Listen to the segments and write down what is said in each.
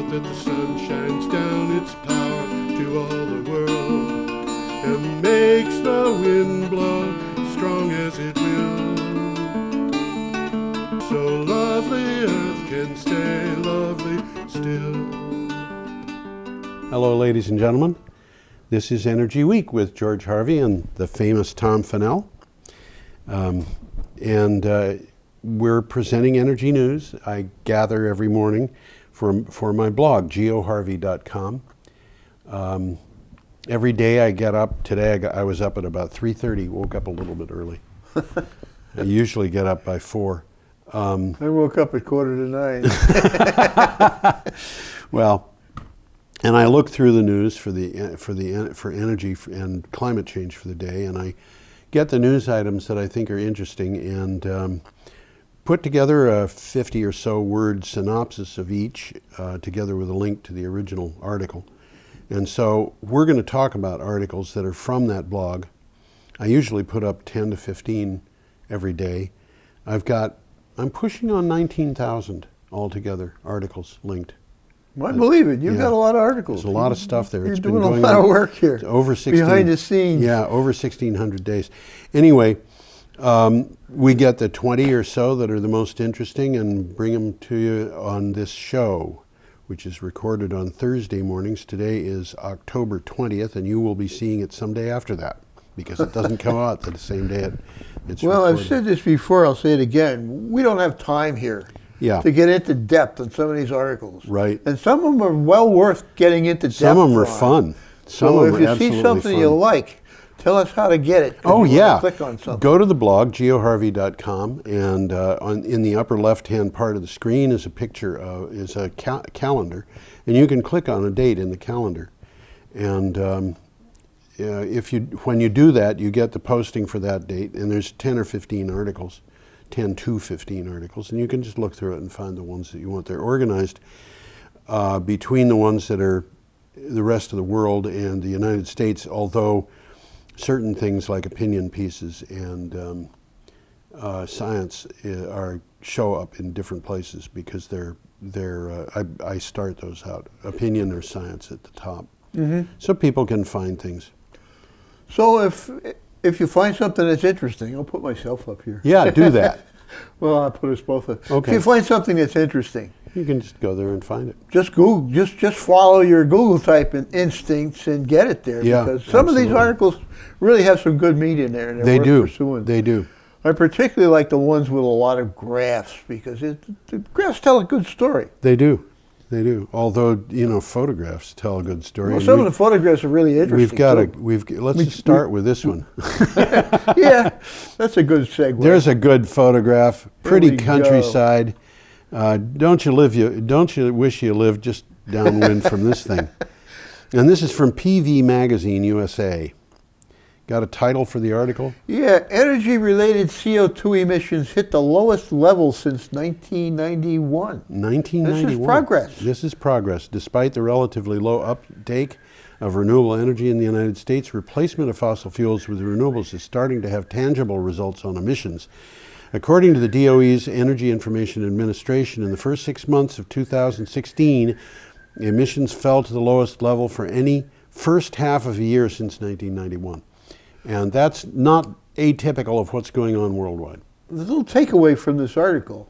that the sun shines down its power to all the world and makes the wind blow strong as it will. So lovely earth can stay lovely still. Hello, ladies and gentlemen. This is Energy Week with George Harvey and the famous Tom Fennell. We're presenting energy news. I gather every morning for my blog, geoharvey.com. Every day I get up. Today I was up at about 3:30, woke up a little bit early. I usually get up by 4. I woke up at 8:45. Well, and I look through the news for energy and climate change for the day, and I get the news items that I think are interesting and put together a 50 or so word synopsis of each, together with a link to the original article. And so we're going to talk about articles that are from that blog. I usually put up 10 to 15 every day. I'm pushing on 19,000 altogether articles linked. I believe it. You've got a lot of articles. There's a lot of stuff there. You're doing a lot of work here. Over 16, behind the scenes. Yeah, over 1,600 days. Anyway, we get the 20 or so that are the most interesting and bring them to you on this show, which is recorded on Thursday mornings. Today is October 20th, and you will be seeing it someday after that, because it doesn't come out the same day it's Well, recorded. I've said this before, I'll say it again. We don't have time here to get into depth on some of these articles. Right. And some of them are well worth getting into depth. Some of them are on. fun. So if you see something you like, tell us how to get it. Oh, yeah. Click on something. Go to the blog, geoharvey.com, and in the upper left-hand part of the screen is a picture is a calendar, and you can click on a date in the calendar. And when you do that, you get the posting for that date, and there's 10 or 15 articles, 10 to 15 articles, and you can just look through it and find the ones that you want. They're organized between the ones that are the rest of the world and the United States, although certain things like opinion pieces and science show up in different places because I start those out, opinion or science at the top, so people can find things. So if you find something that's interesting, I'll put myself up here. Yeah, do that. Well, I'll put us both up. Okay. If you find something that's interesting, You can just go there and find it. just Google, just follow your Google type instincts and get it there. Yeah, because some of these absolutely. articles really have some good meat in there, and they're They worth do. pursuing. They do. I particularly like the ones with a lot of graphs because the graphs tell a good story. They do. They do. Although, photographs tell a good story. Well, And some of the photographs are really interesting. let's just start with this one. Yeah, that's a good segue. There's a good photograph, pretty we go. countryside. Don't you wish you lived just downwind from this thing? And this is from PV Magazine USA. Got a title for the article? Yeah, energy-related CO2 emissions hit the lowest level since 1991. 1991. This is progress. This is progress. Despite the relatively low uptake of renewable energy in the United States, replacement of fossil fuels with renewables is starting to have tangible results on emissions. According to the DOE's Energy Information Administration, in the first 6 months of 2016, emissions fell to the lowest level for any first half of a year since 1991. And that's not atypical of what's going on worldwide. The little takeaway from this article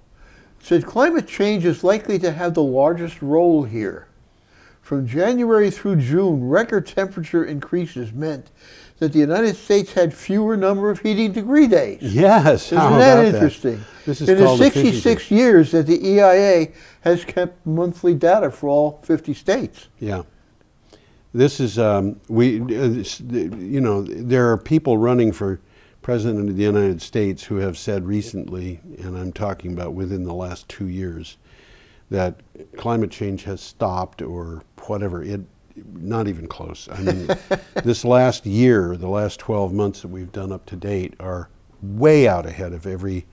said climate change is likely to have the largest role here. From January through June, record temperature increases meant that the United States had fewer number of heating degree days. Yes, Isn't that interesting? This is in the called 66 efficiency. years that the EIA has kept monthly data for all 50 states. Yeah. This is, there are people running for President of the United States who have said recently, and I'm talking about within the last 2 years, that climate change has stopped or whatever. Not even close. I mean, this last year, the last 12 months that we've done up to date are way out ahead of every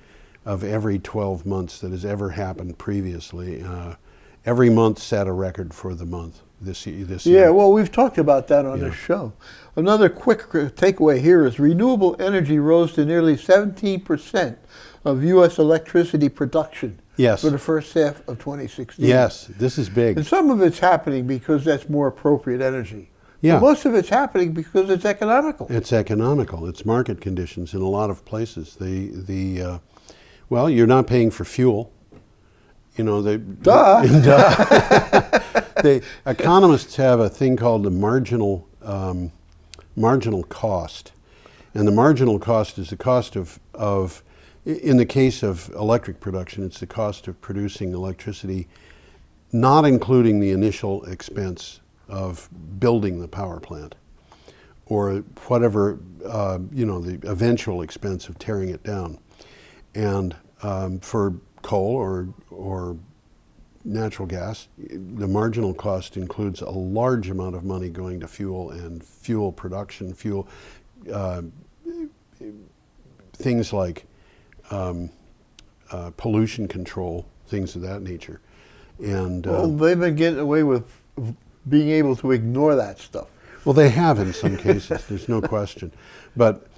12 months that has ever happened previously. Every month set a record for the month this year. Yeah, well, we've talked about that on the show. Another quick takeaway here is renewable energy rose to nearly 17% of U.S. electricity production Yes. for the first half of 2016. Yes, this is big. And some of it's happening because that's more appropriate energy. Yeah. But most of it's happening because it's economical. It's economical. It's market conditions in a lot of places. Well, you're not paying for fuel. You know, Duh. Economists have a thing called the marginal cost, and the marginal cost is the cost of in the case of electric production, it's the cost of producing electricity, not including the initial expense of building the power plant, or whatever the eventual expense of tearing it down, and for coal or natural gas, the marginal cost includes a large amount of money going to fuel and fuel production, things like pollution control, things of that nature. And Well, they've been getting away with being able to ignore that stuff. well, they have in some cases, there's no question. But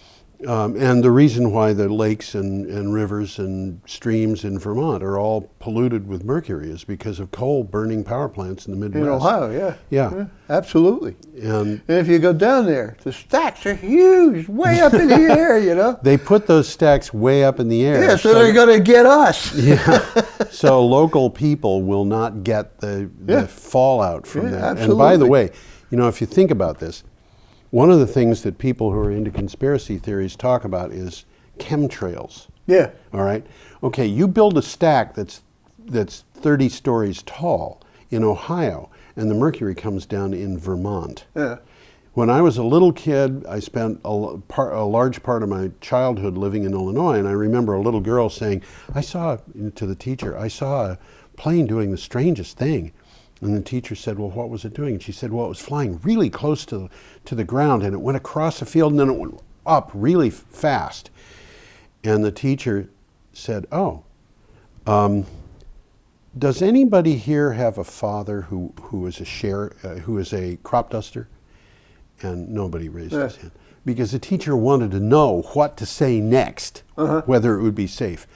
and the reason why the lakes and rivers and streams in Vermont are all polluted with mercury is because of coal burning power plants in the Midwest. In Ohio, yeah. Yeah. Absolutely. And And if you go down there, the stacks are huge, way up in the air, you know. they put those stacks way up in the air. Yeah, so they're going to get us. Yeah. So local people will not get the fallout from Yeah, that. absolutely. And by the way, if you think about this, one of the things that people who are into conspiracy theories talk about is chemtrails. Yeah. All right. Okay, you build a stack that's 30 stories tall in Ohio, and the mercury comes down in Vermont. Yeah. When I was a little kid, I spent a large part of my childhood living in Illinois, and I remember a little girl saying, to the teacher, I saw a plane doing the strangest thing. And the teacher said, well, what was it doing? And she said, well, it was flying really close to the ground, and it went across the field, and then it went up really fast. And the teacher said, does anybody here have a father who is a crop duster? And nobody raised his hand. Because the teacher wanted to know what to say next, whether it would be safe.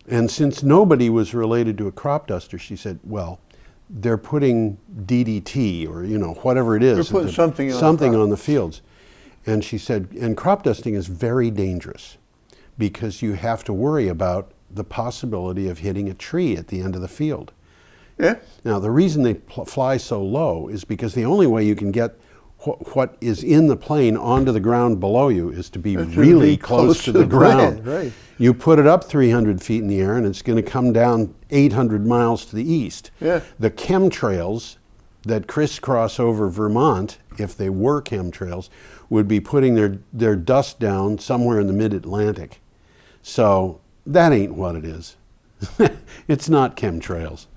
And since nobody was related to a crop duster, she said, well, they're putting DDT or whatever it is. They're putting something on the fields. And she said, and crop dusting is very dangerous because you have to worry about the possibility of hitting a tree at the end of the field. Yeah. Now, the reason they fly so low is because the only way you can get what is in the plane onto the ground below you is to be really close to the ground. Right. You put it up 300 feet in the air and it's going to come down 800 miles to the east. Yeah. The chemtrails that crisscross over Vermont, if they were chemtrails, would be putting their dust down somewhere in the mid-Atlantic. So that ain't what it is. It's not chemtrails.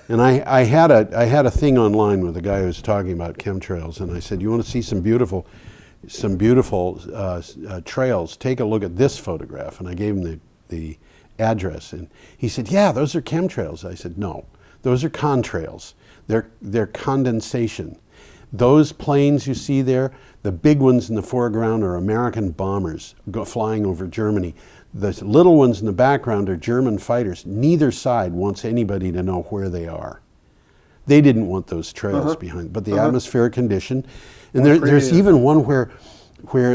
And I had a thing online with a guy who was talking about chemtrails, and I said, you want to see some beautiful trails? Take a look at this photograph. And I gave him the address, and he said, yeah, those are chemtrails. I said, no, those are contrails. They're condensation. Those planes you see there, the big ones in the foreground are American bombers flying over Germany. The little ones in the background are German fighters. Neither side wants anybody to know where they are. They didn't want those trails behind, but the atmospheric condition. And there's even one where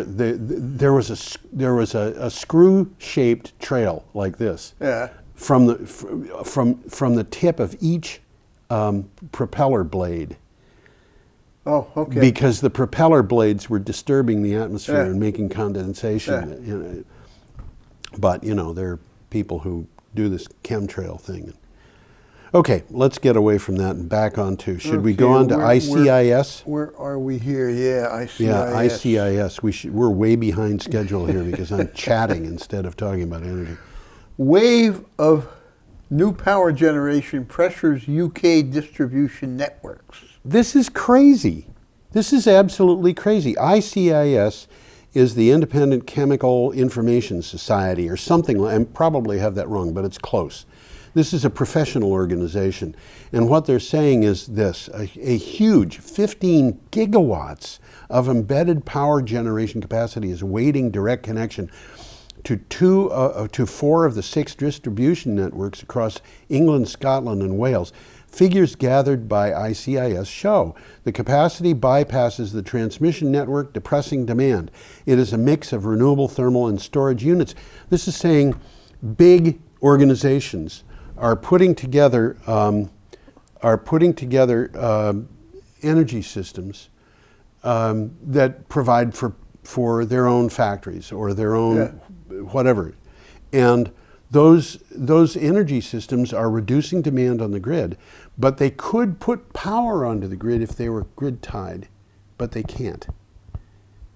there was a screw-shaped trail like this. Yeah. From the tip of each propeller blade. Oh, okay. Because the propeller blades were disturbing the atmosphere and making condensation. Yeah. But there are people who do this chemtrail thing. Okay, let's get away from that and back onto. Should we go on to ICIS? Where are we here? Yeah, ICIS. Yeah, ICIS. We're way behind schedule here because I'm chatting instead of talking about energy. Wave of new power generation pressures UK distribution networks. This is crazy. This is absolutely crazy. ICIS is the Independent Chemical Information Society or something, I probably have that wrong, but it's close. This is a professional organization. And what they're saying is this, a huge 15 gigawatts of embedded power generation capacity is awaiting direct connection to 4 of the 6 distribution networks across England, Scotland, and Wales. Figures gathered by ICIS show the capacity bypasses the transmission network, depressing demand. It is a mix of renewable thermal and storage units. This is saying big organizations are putting together energy systems that provide for their own factories or their own whatever, and those energy systems are reducing demand on the grid, but they could put power onto the grid if they were grid tied, but they can't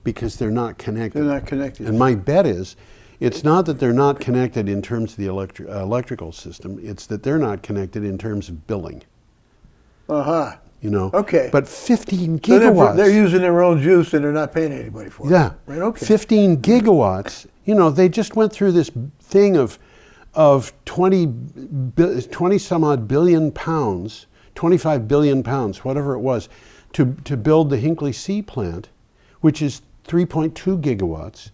because they're not connected. They're not connected. And my bet is, it's not that they're not connected in terms of the electrical system, it's that they're not connected in terms of billing. Uh-huh. You know? Okay. But 15 So gigawatts. they're using their own juice and they're not paying anybody for it. Yeah. Right, okay. 15 gigawatts. You know, they just went through this thing of 20 some odd billion pounds, 25 billion pounds, whatever it was, to build the Hinkley C plant, which is 3.2 gigawatts.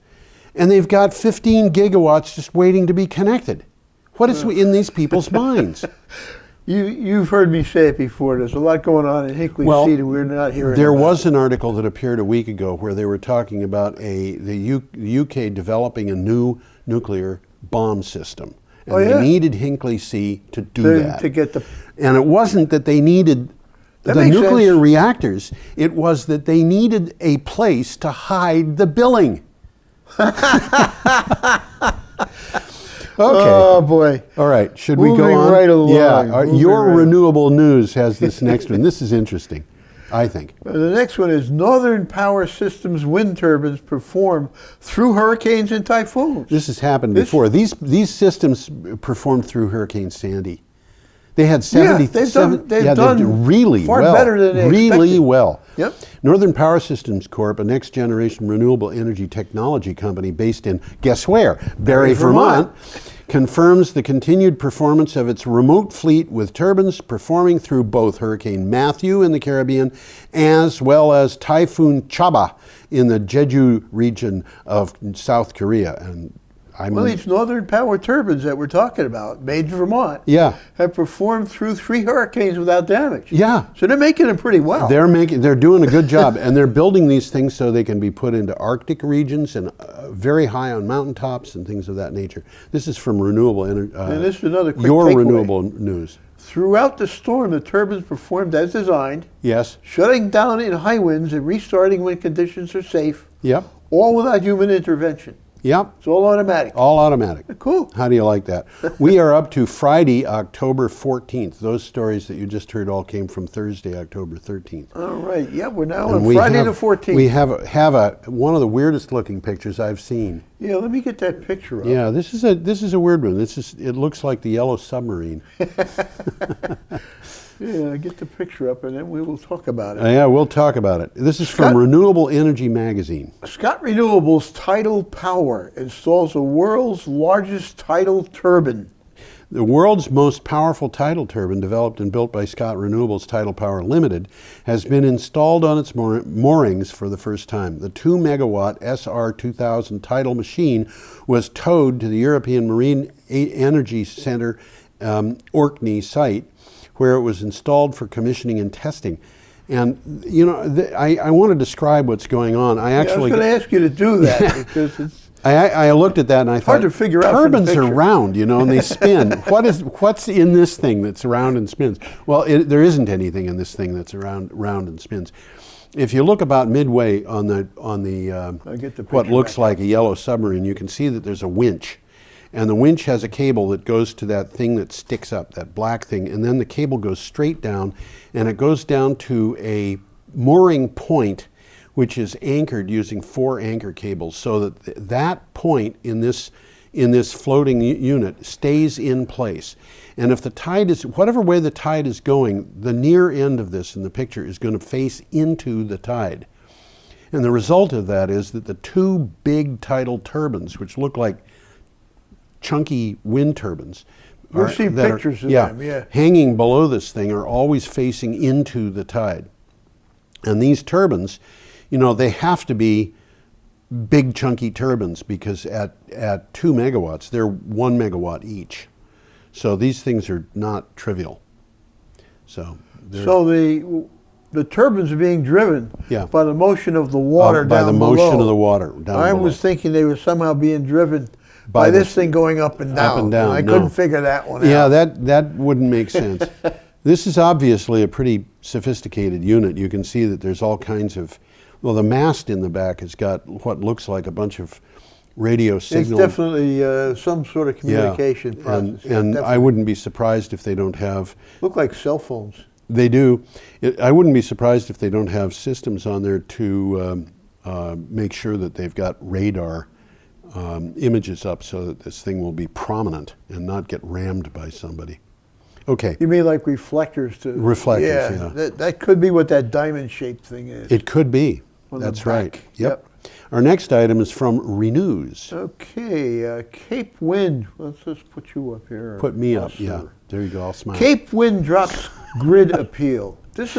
And they've got 15 gigawatts just waiting to be connected. What is in these people's minds? You've heard me say it before. There's a lot going on in Hinkley C that we're not hearing There about. was an article that appeared a week ago where they were talking about the UK developing a new nuclear bomb system. And they needed Hinkley C to do that. To get the... And it wasn't that they needed the nuclear reactors. It was that they needed a place to hide the billing. Okay. Oh boy! All right. Should we go Moving on? right along. Yeah. Moving Your right renewable news has this next one. This is interesting, I think. The next one is Northern Power Systems wind turbines perform through hurricanes and typhoons. This has happened before. These systems performed through Hurricane Sandy. They had 70. they've done they did really far well. better than they really expected. well. Yep. Northern Power Systems Corp., a next-generation renewable energy technology company based in, guess where? Barrie, Vermont, confirms the continued performance of its remote fleet with turbines performing through both Hurricane Matthew in the Caribbean as well as Typhoon Chaba in the Jeju region of South Korea. And these Northern Power turbines that we're talking about, made in Vermont, have performed through 3 hurricanes without damage. Yeah. So they're making them pretty well. They're doing a good job, and they're building these things so they can be put into Arctic regions and very high on mountaintops and things of that nature. This is from renewable energy. And this is another quick your takeaway. renewable news. Throughout the storm, the turbines performed as designed. Yes. Shutting down in high winds and restarting when conditions are safe. Yep. All without human intervention. Yep. It's all automatic. All automatic. Cool. How do you like that? We are up to Friday, October 14th. Those stories that you just heard all came from Thursday, October 13th. All right. Yeah, we're now on Friday the 14th. We have one of the weirdest looking pictures I've seen. Yeah, let me get that picture up. Yeah, this is a weird one. It looks like the Yellow Submarine. Yeah, get the picture up and then we will talk about it. Yeah, we'll talk about it. This is from Renewable Energy Magazine. Scott Renewables Tidal Power installs the world's largest tidal turbine. The world's most powerful tidal turbine, developed and built by Scott Renewables Tidal Power Limited, has been installed on its moorings for the first time. The 2-megawatt SR2000 tidal machine was towed to the European Marine Energy Center Orkney site, where it was installed for commissioning and testing. And, you know, I want to describe what's going on. I was going to ask you to do that because it's... I looked at that and I thought, hard to figure out. Turbines are round, you know, and they spin. What's in this thing that's round and spins? Well, there isn't anything in this thing that's round and spins. If you look about midway on the what looks like a yellow submarine, you can see that there's a winch. And the winch has a cable that goes to that thing that sticks up, that black thing, and then the cable goes straight down, and it goes down to a mooring point, which is anchored using 4 anchor cables, so that that point in this floating unit stays in place. And if the tide is, whatever way the tide is going, the near end of this in the picture is going to face into the tide. And the result of that is that the 2 big tidal turbines, which look like chunky wind turbines, We've seen pictures of them, yeah. hanging below this thing, are always facing into the tide. And these turbines, you know, they have to be big chunky turbines, because at 2 megawatts, they're 1 megawatt each. So these things are not trivial. So the turbines are being driven Yeah. by the motion of the water by down the below. motion of the water down I below. was thinking they were somehow being driven By by the- this thing going up and down. and down, I no. couldn't figure that one Yeah, out. that wouldn't make sense. This is obviously a pretty sophisticated unit. You can see that there's all kinds of, well, the mast in the back has got what looks like a bunch of radio It's signal. definitely some sort of communication Yeah, process. and I Definitely. wouldn't be surprised if they don't have. Look like cell phones. They do. I wouldn't be surprised if they don't have systems on there to make sure that they've got radar images up so that this thing will be prominent and not get rammed by somebody. Okay. You mean like reflectors to Reflectors, yeah. That could be what that diamond-shaped thing is. It could be. On the That's right. back. Yep. Our next item is from Renews. Okay, Cape Wind. Let's just put you up here. Put me up. Awesome. Yeah. There you go. I'll smile. Cape Wind drops grid appeal. This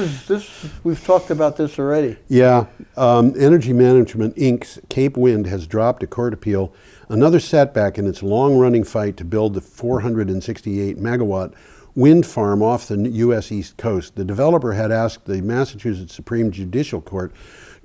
we've talked about this already. Yeah, Energy Management Inc.'s Cape Wind has dropped a court appeal, another setback in its long-running fight to build the 468 megawatt wind farm off the U.S. East Coast. The developer had asked the Massachusetts Supreme Judicial Court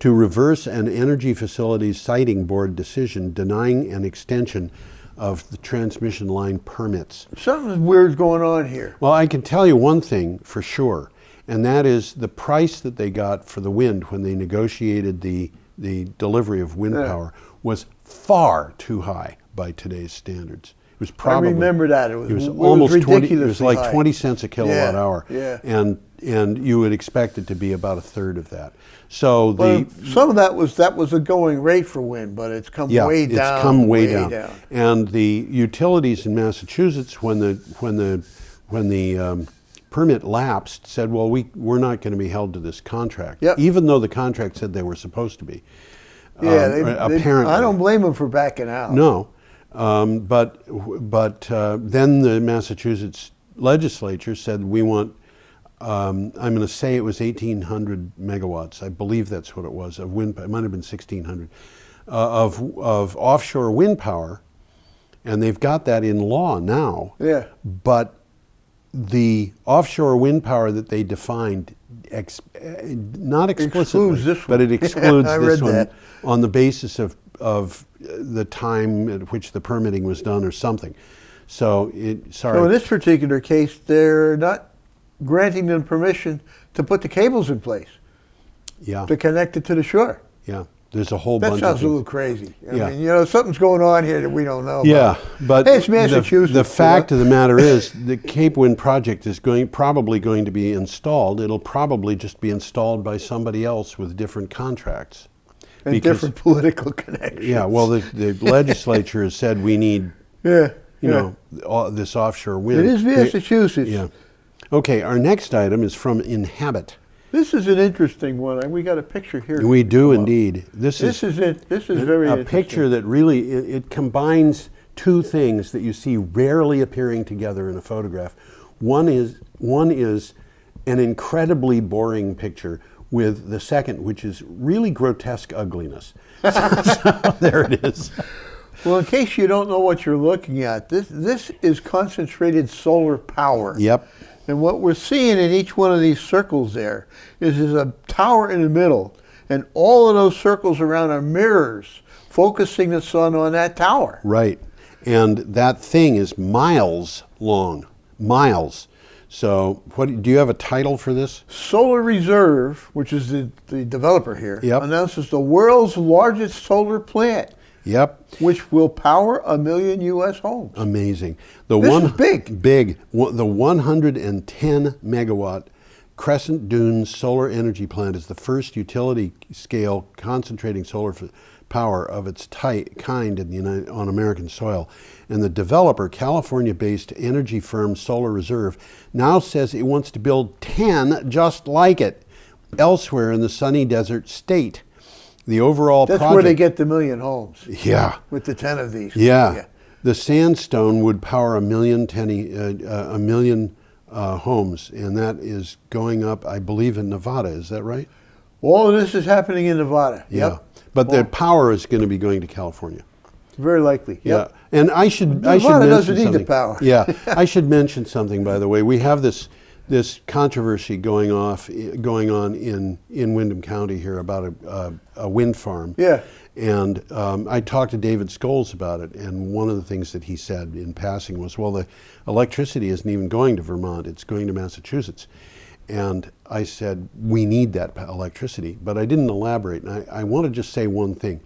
to reverse an energy facilities siting board decision denying an extension of the transmission line permits. Something weird's going on here. Well, I can tell you one thing for sure, and that is the price that they got for the wind when they negotiated the delivery of wind power was far too high by today's standards. It was probably. I remember that. It was almost 20. It was ridiculously like high. 20 cents a kilowatt Yeah, hour, yeah. and you would expect it to be about a third of that. So Well, some of that was a going rate for wind, but it's come way down. it's come way down. And the utilities in Massachusetts, when the permit lapsed, said, "Well, we're not going to be held to this contract," Yep. even though the contract said they were supposed to be. Yeah, apparently, I don't blame them for backing out. no, but then the Massachusetts legislature said we want. I'm going to say it was 1,800 megawatts. I believe that's what it was of wind. It might have been 1,600 of offshore wind power, and they've got that in law now. Yeah. But the offshore wind power that they defined, not explicitly, Excludes this but one. it excludes I this read one that. on the basis of the time at which the permitting was done or something. So, sorry. So in this particular case, they're not granting them permission to put the cables in place Yeah, to connect it to the shore. yeah. There's a whole That bunch sounds of a things. little crazy. I Yeah. mean, something's going on here that we don't know Yeah, about. but Hey, it's Massachusetts. the fact of the matter is the Cape Wind project is probably going to be installed. It'll probably just be installed by somebody else with different contracts. And because- different political connections. Yeah, well, the legislature has said we need, Yeah. you yeah. know, this offshore wind. It is Massachusetts. Yeah. Okay, our next item is from Inhabit. This is an interesting one. We got a picture here. We do indeed. This is it. This is very a interesting. picture that really it combines two things that you see rarely appearing together in a photograph. One is an incredibly boring picture with the second, which is really grotesque ugliness. So there it is. Well, in case you don't know what you're looking at, this is concentrated solar power. Yep. And what we're seeing in each one of these circles there is a tower in the middle, and all of those circles around are mirrors focusing the sun on that tower. Right. And that thing is miles long. Miles. So do you have a title for this? SolarReserve, which is the developer here, Yep. announces the world's largest solar plant, Yep. which will power 1 million U.S. homes. Amazing. This is big. Big. The 110 megawatt Crescent Dunes solar energy plant is the first utility scale concentrating solar power of its kind on American soil. And the developer, California-based energy firm SolarReserve, now says it wants to build 10 just like it elsewhere in the sunny desert state. The overall That's project, where they get the 1 million homes, yeah, with the 10 of these. yeah. The sandstone would power 1 million homes, and that is going up, I believe, in Nevada. Is that right? All of this is happening in Nevada. Yeah. Yep. But the power is going to be going to California. Very likely. Yep. Yeah, and I should Nevada doesn't mention need the something. power. Yeah, I should mention something. By the way, we have this controversy going on in Windham County here about a wind farm. Yeah. And I talked to David Scholes about it, and one of the things that he said in passing was, well, the electricity isn't even going to Vermont, it's going to Massachusetts. And I said, we need that electricity, but I didn't elaborate. And I want to just say one thing.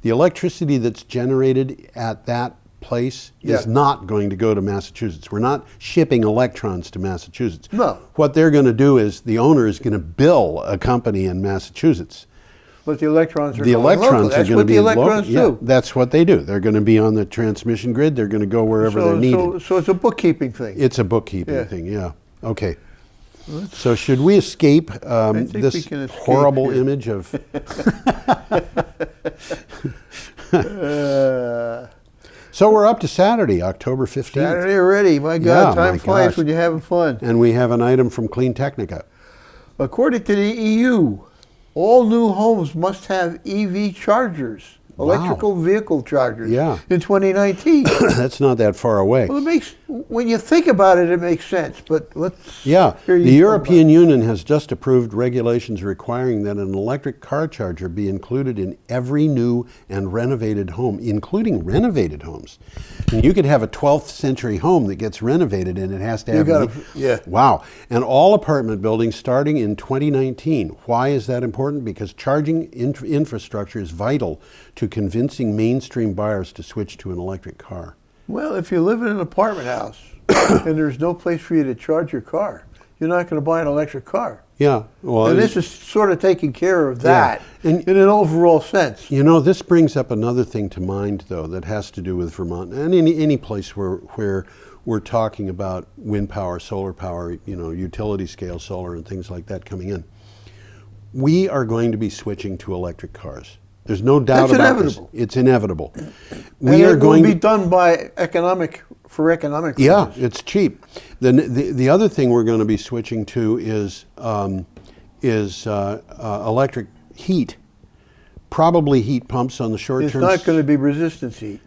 The electricity that's generated at that place is not going to go to Massachusetts. We're not shipping electrons to Massachusetts. No. What they're going to do is the owner is going to bill a company in Massachusetts. But the electrons are The going electrons local. are That's going to what be the electrons local. do. Yeah, that's what they do. They're going to be on the transmission grid. They're going to go wherever they're needed. So it's a bookkeeping thing. It's a bookkeeping thing, yeah. Okay. So should we escape this we can escape horrible here. image of... So we're up to Saturday, October 15th. Saturday already. My God, Yeah, time my flies gosh. when you're having fun. And we have an item from Clean Technica. According to the EU, all new homes must have EV chargers, electrical vehicle chargers, Yeah. in 2019. That's not that far away. Well, when you think about it, it makes sense. But let's Yeah, hear you the talk European Union has just approved regulations requiring that an electric car charger be included in every new and renovated home, including renovated homes. And you could have a 12th century home that gets renovated and it has to have... Wow. And all apartment buildings starting in 2019. Why is that important? Because charging infrastructure is vital to convincing mainstream buyers to switch to an electric car. Well, if you live in an apartment house and there's no place for you to charge your car, you're not going to buy an electric car. Yeah. Well, And this is sort of taking care of that in an overall sense. You know, this brings up another thing to mind, though, that has to do with Vermont and any place where we're talking about wind power, solar power, you know, utility scale solar and things like that coming in. We are going to be switching to electric cars. There's no doubt about this. It's inevitable. We are going to be done by economic reasons. Yeah, it's cheap. The other thing we're going to be switching to is electric heat. Probably heat pumps on the short term. It's not going to be resistance heat.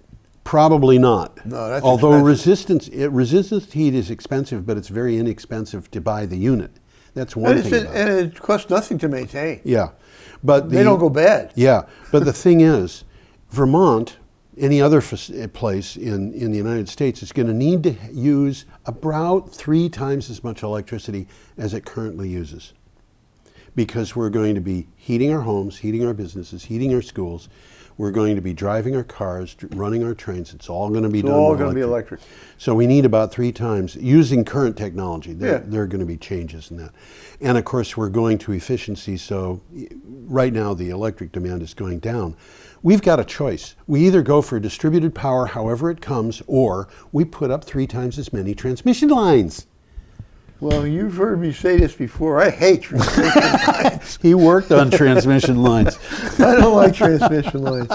Probably not. No, that's Although expensive. resistance heat is expensive, but it's very inexpensive to buy the unit. That's one thing. And it costs nothing to maintain. Yeah, but They don't go bad. Yeah, but the thing is, Vermont, any other place in the United States, is going to need to use about 3 times as much electricity as it currently uses, because we're going to be heating our homes, heating our businesses, heating our schools. We're going to be driving our cars, running our trains. It's all going to be done. It's all with going to be electric. So we need about 3 times using current technology. There are going to be changes in that. And of course, we're going to efficiency. So right now, the electric demand is going down. We've got a choice. We either go for distributed power, however it comes, or we put up 3 times as many transmission lines. Well, you've heard me say this before. I hate transmission lines. He worked on transmission lines. I don't like transmission lines.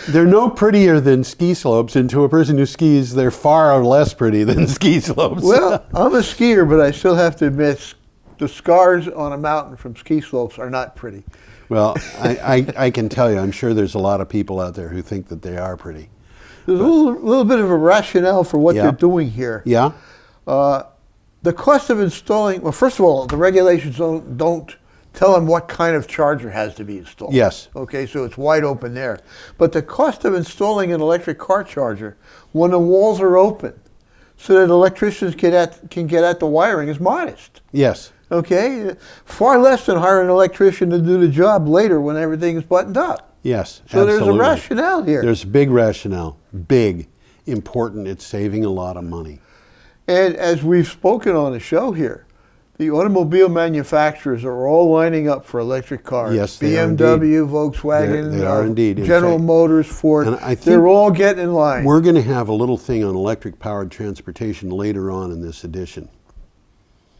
They're no prettier than ski slopes, and to a person who skis, they're far less pretty than ski slopes. Well, I'm a skier, but I still have to admit the scars on a mountain from ski slopes are not pretty. Well, I can tell you, I'm sure there's a lot of people out there who think that they are pretty. There's a little bit of a rationale for what they're doing here. Yeah? The cost of installing, well, first of all, the regulations don't tell them what kind of charger has to be installed. Yes. Okay, so it's wide open there. But the cost of installing an electric car charger when the walls are open so that electricians can get at the wiring is modest. Yes. Okay? Far less than hire an electrician to do the job later when everything is buttoned up. Yes, So absolutely. there's a rationale here. There's big rationale. Big. Important. It's saving a lot of money. And as we've spoken on the show here, the automobile manufacturers are all lining up for electric cars. Yes, they are BMW, Volkswagen, They are indeed. In General fact, Motors, Ford. and I think they're all getting in line. We're going to have a little thing on electric-powered transportation later on in this edition.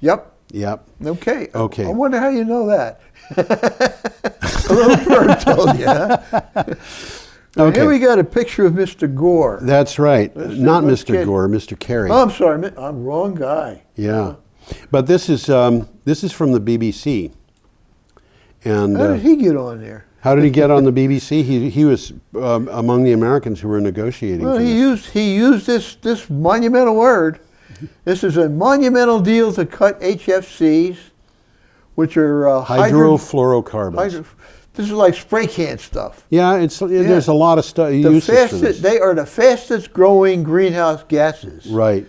Yep. Yep. Okay. Okay. I wonder how you know that. A little bird told you, huh? Okay. Here we got a picture of Mr. Gore. That's right. Not let's Mr. Gore, Mr. Kerry. Oh, I'm sorry. I'm wrong guy. Yeah. But this is from the BBC. And How did he get on there? How did he get on the BBC? He was among the Americans who were negotiating. Well, for he used this monumental word. This is a monumental deal to cut HFCs, which are hydrofluorocarbons. This is like spray can stuff. Yeah, there's a lot of stuff. They are the fastest growing greenhouse gases. Right.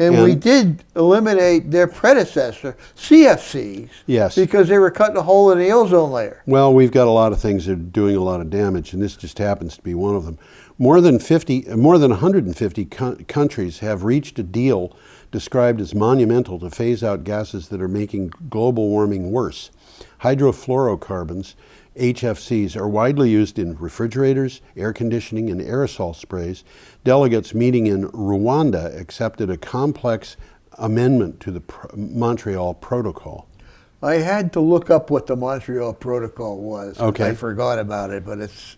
And we did eliminate their predecessor, CFCs, yes, because they were cutting a hole in the ozone layer. Well, we've got a lot of things that are doing a lot of damage, and this just happens to be one of them. More than 150 countries have reached a deal described as monumental to phase out gases that are making global warming worse. Hydrofluorocarbons, HFCs, are widely used in refrigerators, air conditioning, and aerosol sprays. Delegates meeting in Rwanda accepted a complex amendment to the Montreal Protocol. I had to look up what the Montreal Protocol was. Okay. I forgot about it, but it's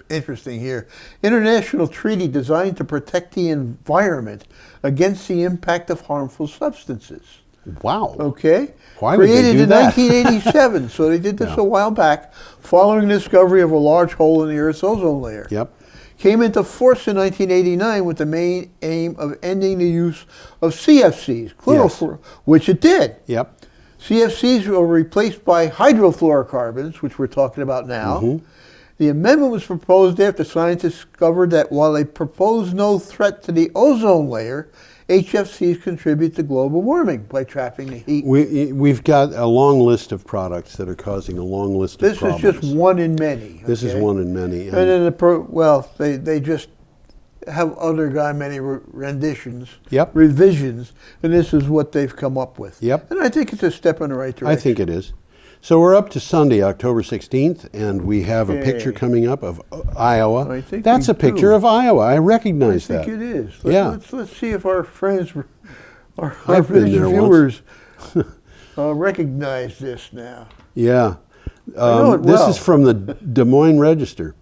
interesting here. International treaty designed to protect the environment against the impact of harmful substances. Wow. Okay. Why would they do that? Created in 1987, so they did this a while back, following the discovery of a large hole in the Earth's ozone layer. Yep. Came into force in 1989 with the main aim of ending the use of CFCs, which it did. Yep. CFCs were replaced by hydrofluorocarbons, which we're talking about now. Mm-hmm. The amendment was proposed after scientists discovered that while they propose no threat to the ozone layer, HFCs contribute to global warming by trapping the heat. We've got a long list of products that are causing a long list of problems. This is just one in many. This is one in many. And then they just have undergone many renditions, revisions, and this is what they've come up with. Yep. And I think it's a step in the right direction. I think it is. So we're up to Sunday, October 16th, and we have a picture coming up of Iowa. I think that's a picture of Iowa. I recognize that. I think it is. Let's see if our friends, our viewers, recognize this now. Yeah. I know it well. This is from the Des Moines Register.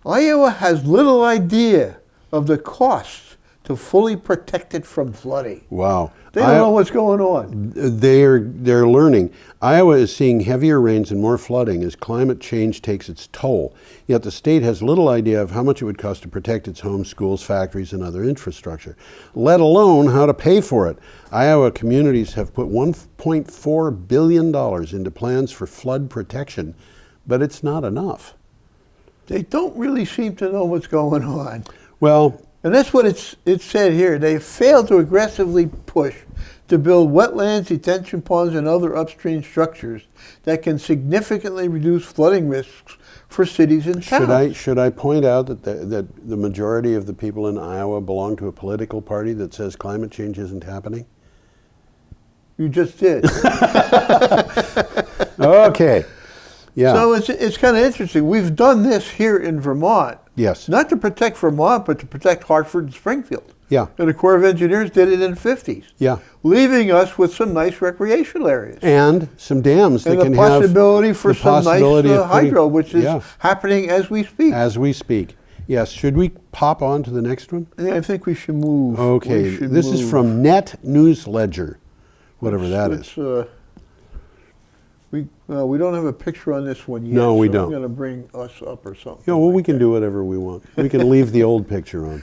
Iowa has little idea of the costs to fully protect it from flooding. Wow. They don't know what's going on. They're learning. Iowa is seeing heavier rains and more flooding as climate change takes its toll. Yet the state has little idea of how much it would cost to protect its homes, schools, factories, and other infrastructure, let alone how to pay for it. Iowa communities have put $1.4 billion into plans for flood protection, but it's not enough. They don't really seem to know what's going on. Well, and that's what it said here. They failed to aggressively push to build wetlands, detention ponds, and other upstream structures that can significantly reduce flooding risks for cities and towns. Should I point out that the majority of the people in Iowa belong to a political party that says climate change isn't happening? You just did. Okay. Yeah. So it's kind of interesting. We've done this here in Vermont. Yes. Not to protect Vermont, but to protect Hartford and Springfield. Yeah. And the Corps of Engineers did it in the 50s. Yeah. Leaving us with some nice recreational areas. And some dams that can have... And the possibility for some nice hydro, which is happening as we speak. As we speak. Yes. Should we pop on to the next one? Yeah, I think we should move. Okay. This is from Net News Ledger, whatever that is. We don't have a picture on this one yet. No, we don't. I'm going to bring us up or something. Yeah, well, we can do whatever we want. We can leave the old picture on.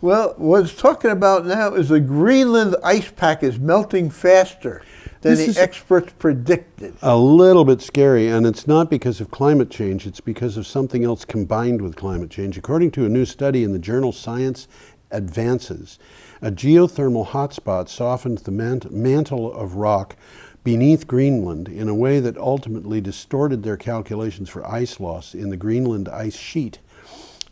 Well, what it's talking about now is the Greenland ice pack is melting faster than the experts predicted. A little bit scary, and it's not because of climate change. It's because of something else combined with climate change. According to a new study in the journal Science Advances, a geothermal hotspot softened the mantle of rock beneath Greenland in a way that ultimately distorted their calculations for ice loss in the Greenland ice sheet.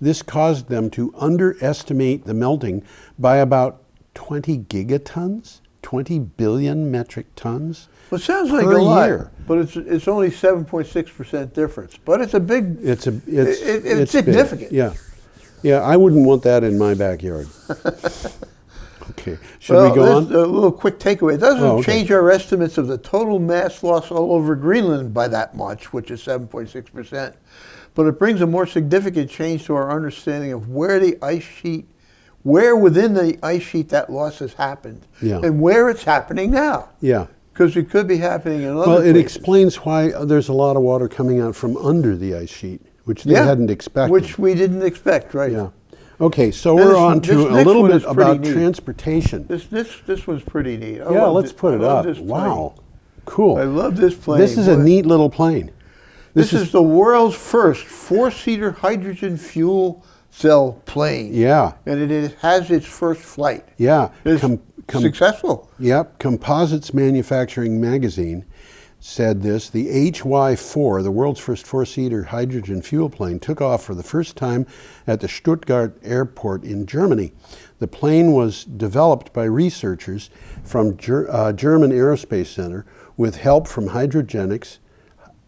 This caused them to underestimate the melting by about 20 gigatons, 20 billion metric tons. Well, it sounds like a lot, but it's only 7.6% difference. But it's a big. It's significant. Big. Yeah. I wouldn't want that in my backyard. Okay. Should we go on? A little quick takeaway. It doesn't change our estimates of the total mass loss all over Greenland by that much, which is 7.6%. But it brings a more significant change to our understanding of where within the ice sheet that loss has happened, and where it's happening now. Yeah. because it could be happening in other Well, it places. explains why there's a lot of water coming out from under the ice sheet, which they hadn't expected. Which we didn't expect, right? Yeah. Okay, so Now we're on to this a next little one bit is pretty about neat. transportation. This one's pretty neat. Yeah, let's put it up. Wow. Cool. I love this plane. This is a neat little plane. This is the world's first four-seater hydrogen fuel cell plane. Yeah. And it has its first flight. Yeah. It's successful. Yep. Composites Manufacturing Magazine said this: the HY4, the world's first four-seater hydrogen fuel plane, took off for the first time at the Stuttgart airport in Germany. The plane was developed by researchers from German Aerospace Center with help from Hydrogenics,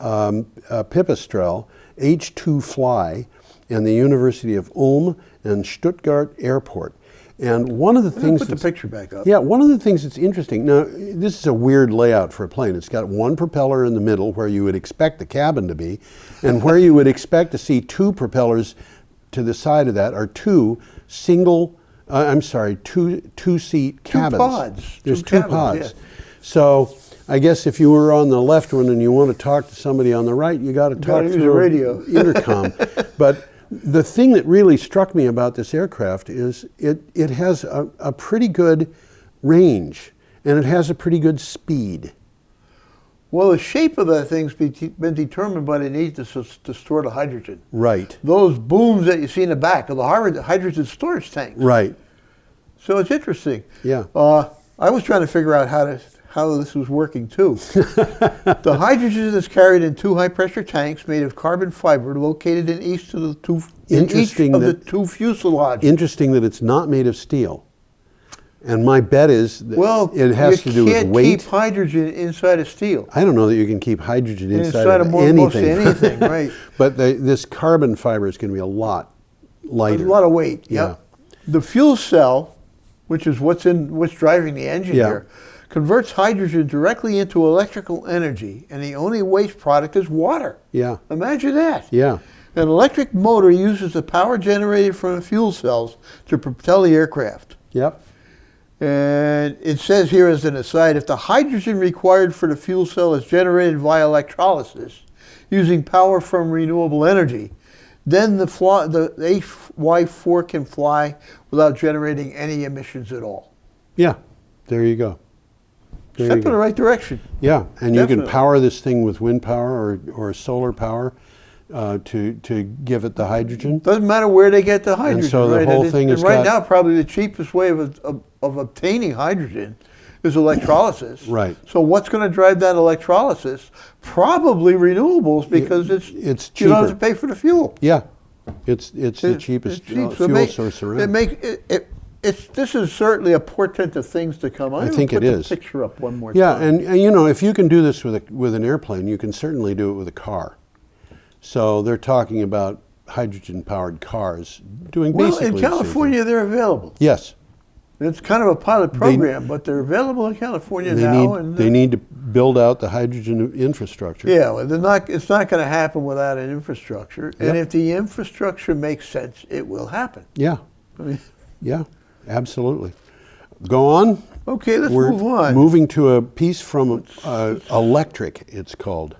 Pipistrel, H2Fly, and the University of Ulm and Stuttgart Airport. And one of the things put the picture back up. Yeah, one of the things that's interesting, now this is a weird layout for a plane. It's got one propeller in the middle where you would expect the cabin to be, and where you would expect to see two propellers to the side of that are two two-seat cabins. Pods. There's two two cabins, pods. So I guess if you were on the left one and you want to talk to somebody on the right, you got to talk through a radio intercom. But the thing that really struck me about this aircraft is it has a pretty good range, and it has a pretty good speed. Well, the shape of that thing's been determined by the need to store the hydrogen. Right. Those booms that you see in the back of the hydrogen storage tanks. Right. So it's interesting. Yeah. I was trying to figure out how this was working too. The hydrogen is carried in two high-pressure tanks made of carbon fiber located in each of the two fuselages. Interesting that it's not made of steel. And my bet is that it has to do with weight. You can't keep hydrogen inside of steel. I don't know that you can keep hydrogen inside of most anything. anything, right? But this carbon fiber is going to be a lot lighter. A lot of weight, yeah. The fuel cell, which is what's driving the engine here, converts hydrogen directly into electrical energy, and the only waste product is water. Yeah. Imagine that. Yeah. An electric motor uses the power generated from the fuel cells to propel the aircraft. Yep. And it says here as an aside, if the hydrogen required for the fuel cell is generated via electrolysis, using power from renewable energy, then the HY4 can fly without generating any emissions at all. Yeah. There you go. Step in the right direction. Yeah, and Definitely. You can power this thing with wind power or solar power to give it the hydrogen. Doesn't matter where they get the hydrogen. And so the whole thing is right now, probably the cheapest way of obtaining hydrogen is electrolysis. Right. So what's going to drive that electrolysis? Probably renewables, because it's cheaper. You don't have to pay for the fuel. Yeah, it's the cheapest fuel source around. This is certainly a portent of things to come. I think it is. Put the picture up one more time. Yeah, and if you can do this with an airplane, you can certainly do it with a car. So they're talking about hydrogen-powered cars doing basically in California they're available. Yes. It's kind of a pilot program, but they're available in California now. They need to build out the hydrogen infrastructure. Yeah, well, it's not going to happen without an infrastructure. Yep. And if the infrastructure makes sense, it will happen. Yeah. I mean, yeah, absolutely. Go on. Okay, let's We're move on. Moving to a piece from Electric, it's called.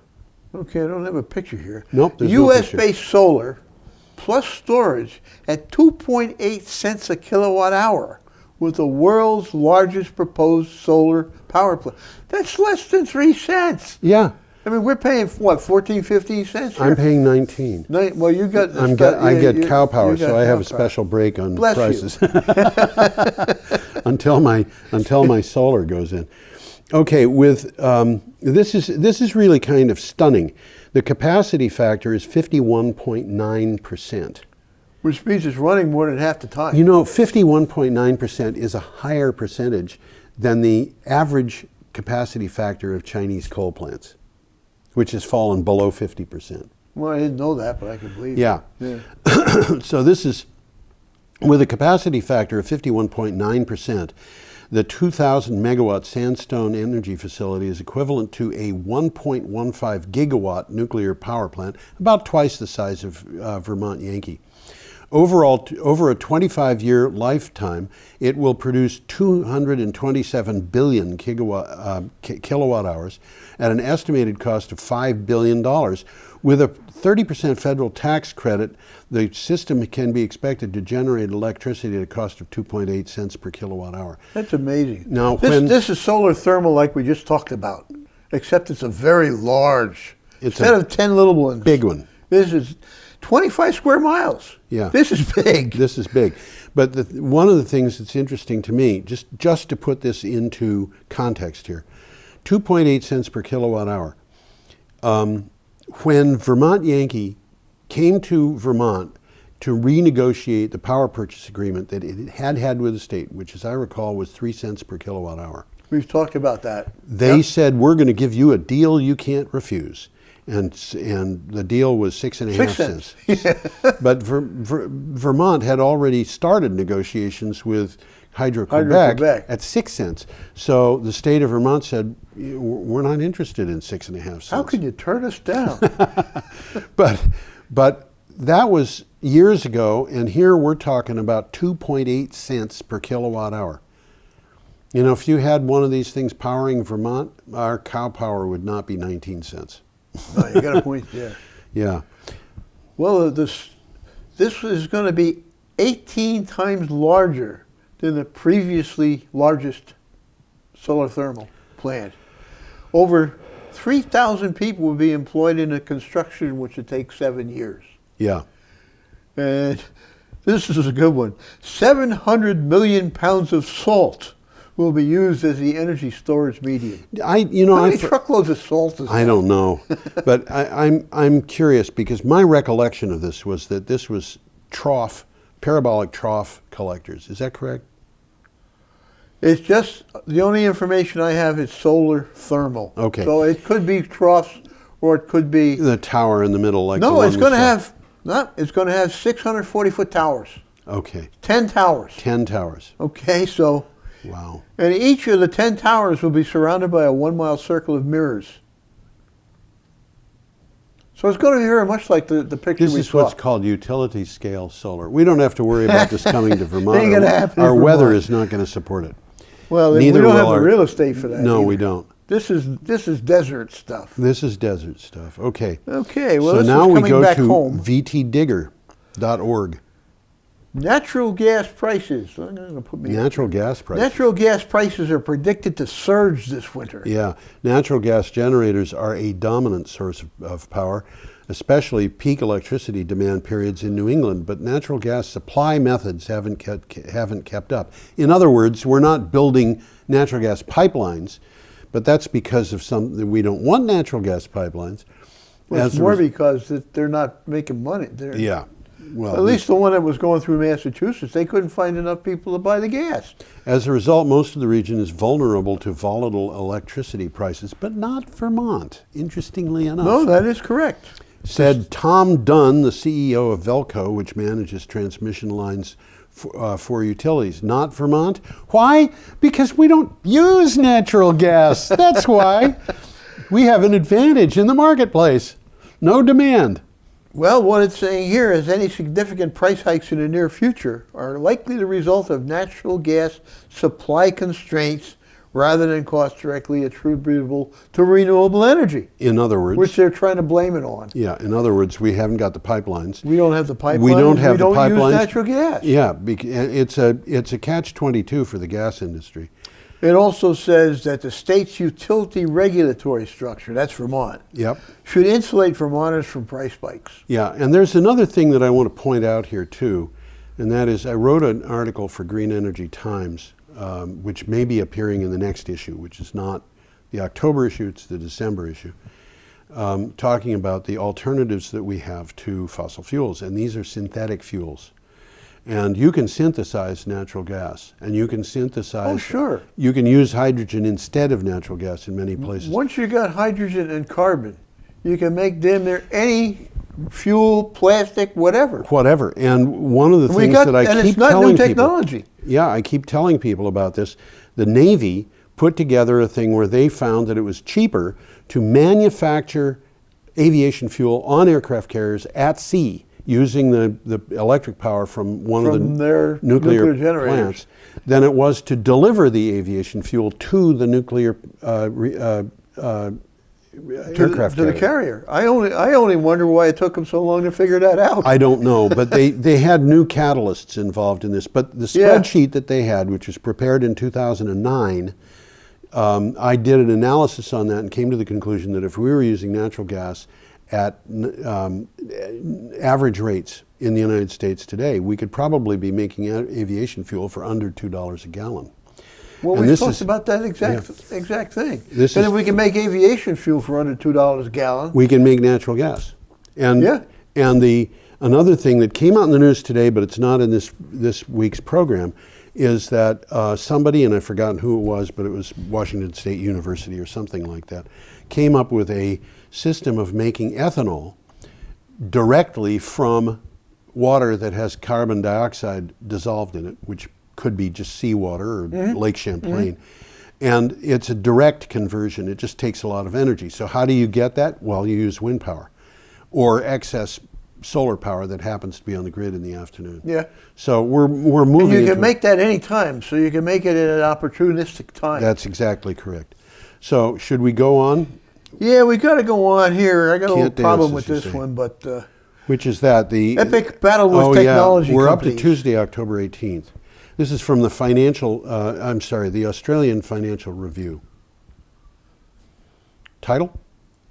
Okay, I don't have a picture here. Nope, there's no picture. US-based solar plus storage at 2.8 cents a kilowatt hour with the world's largest proposed solar power plant. That's less than 3 cents. Yeah. I mean, we're paying, what, 14, 15 cents here? I'm paying 19. Well, you got... I get cow power, so I have a special break on prices. until my solar goes in. Okay, with this is really kind of stunning. The capacity factor is 51.9%. Which means it's running more than half the time. 51.9% is a higher percentage than the average capacity factor of Chinese coal plants, which has fallen below 50%. Well, I didn't know that, but I could believe it. Yeah. So this is, with a capacity factor of 51.9%, the 2,000 megawatt Sandstone Energy Facility is equivalent to a 1.15 gigawatt nuclear power plant, about twice the size of Vermont Yankee. Overall, over a 25-year lifetime, it will produce 227 billion kilowatt hours at an estimated cost of $5 billion. With a 30% federal tax credit, the system can be expected to generate electricity at a cost of 2.8 cents per kilowatt hour. That's amazing. Now, this is solar thermal like we just talked about, except it's a very large, instead of 10 little ones. Big one. This is 25 square miles. Yeah. This is big. This is big. But one of the things that's interesting to me, just to put this into context here, 2.8 cents per kilowatt hour. When Vermont Yankee came to Vermont to renegotiate the power purchase agreement that it had with the state, which as I recall was 3 cents per kilowatt hour. We've talked about that. They said, we're going to give you a deal you can't refuse. And the deal was 6.5 cents. Yeah. But Vermont had already started negotiations with Hydro-Quebec at 6 cents. So the state of Vermont said, we're not interested in 6.5 cents. How can you turn us down? But that was years ago, and here we're talking about 2.8 cents per kilowatt hour. You know, if you had one of these things powering Vermont, our cow power would not be 19 cents. No, you got a point there. Yeah. Well, this is going to be 18 times larger than the previously largest solar thermal plant. Over 3,000 people will be employed in the construction, which would take 7 years. Yeah. And this is a good one. 700 million pounds of salt will be used as the energy storage medium. How many truckloads of salt is that? I don't know, but I'm curious because my recollection of this was that this was parabolic trough collectors. Is that correct? It's just, the only information I have is solar thermal. Okay. So it could be troughs or it could be... The tower in the middle like No, it's going to have 640-foot towers. Okay. 10 towers. 10 towers. Okay, so... Wow. And each of the 10 towers will be surrounded by a 1-mile circle of mirrors. So it's going to be very much like the picture we saw. This is what's called utility scale solar. We don't have to worry about this coming to Vermont. Ain't gonna happen in Our weather Vermont. is not going to support it. Well, Neither we don't will have the real estate for that. No, either. we don't. This is desert stuff. This is desert stuff. Okay. Okay, well, so this now is we coming go back to home. vtdigger.org. Natural gas prices. I'm going to put me. Natural gas prices. Natural gas prices are predicted to surge this winter. Yeah, natural gas generators are a dominant source of power, especially peak electricity demand periods in New England, but natural gas supply methods haven't kept up. In other words, we're not building natural gas pipelines, but that's because of we don't want natural gas pipelines. Well, it's more because they're not making money. Yeah. Well, at least the one that was going through Massachusetts, they couldn't find enough people to buy the gas. As a result, most of the region is vulnerable to volatile electricity prices, but not Vermont, interestingly enough. No, that is correct. Said Tom Dunn, the CEO of Velco, which manages transmission lines for utilities. Not Vermont. Why? Because we don't use natural gas. That's why. We have an advantage in the marketplace. No demand. Well, what it's saying here is any significant price hikes in the near future are likely the result of natural gas supply constraints rather than costs directly attributable to renewable energy. In other words, which they're trying to blame it on. Yeah, in other words, we haven't got the pipelines. We don't have the pipelines. We don't have the pipelines. We don't use natural gas. Yeah, it's a catch-22 for the gas industry. It also says that the state's utility regulatory structure, that's Vermont, yep, should insulate Vermonters from price spikes. Yeah, and there's another thing that I want to point out here too, and that is I wrote an article for Green Energy Times, which may be appearing in the next issue, which is not the October issue, it's the December issue, talking about the alternatives that we have to fossil fuels, and these are synthetic fuels. And you can synthesize natural gas, and you can synthesize... Oh, sure. You can use hydrogen instead of natural gas in many places. Once you got hydrogen and carbon, you can make damn near any fuel, plastic, whatever. Whatever. And one of the things that I keep telling people... And it's not new technology. Yeah, I keep telling people about this. The Navy put together a thing where they found that it was cheaper to manufacture aviation fuel on aircraft carriers at sea using the electric power from one of their the nuclear generators plants than it was to deliver the aviation fuel to the nuclear aircraft to the carrier. I only wonder why it took them so long to figure that out. I don't know, but they had new catalysts involved in this. But the spreadsheet that they had, which was prepared in 2009, I did an analysis on that and came to the conclusion that if we were using natural gas at average rates in the United States today, we could probably be making aviation fuel for under $2 a gallon. Well, we talked about that exact thing. And if we can make aviation fuel for under $2 a gallon, we can make natural gas. And another thing that came out in the news today, but it's not in this week's program, is that somebody, and I've forgotten who it was, but it was Washington State University or something like that, came up with a system of making ethanol directly from water that has carbon dioxide dissolved in it, which could be just seawater or Lake Champlain. And it's a direct conversion. It just takes a lot of energy. So how do you get that? Well, you use wind power or excess solar power that happens to be on the grid in the afternoon. Yeah. So we're moving. And you can make that any time, so you can make it at an opportunistic time. That's exactly correct. So should we go on? Yeah, we got to go on here. I got a little problem with this one, but which is that the epic battle with technology. We're companies. up to Tuesday, October 18th. This is from the the Australian Financial Review. Title?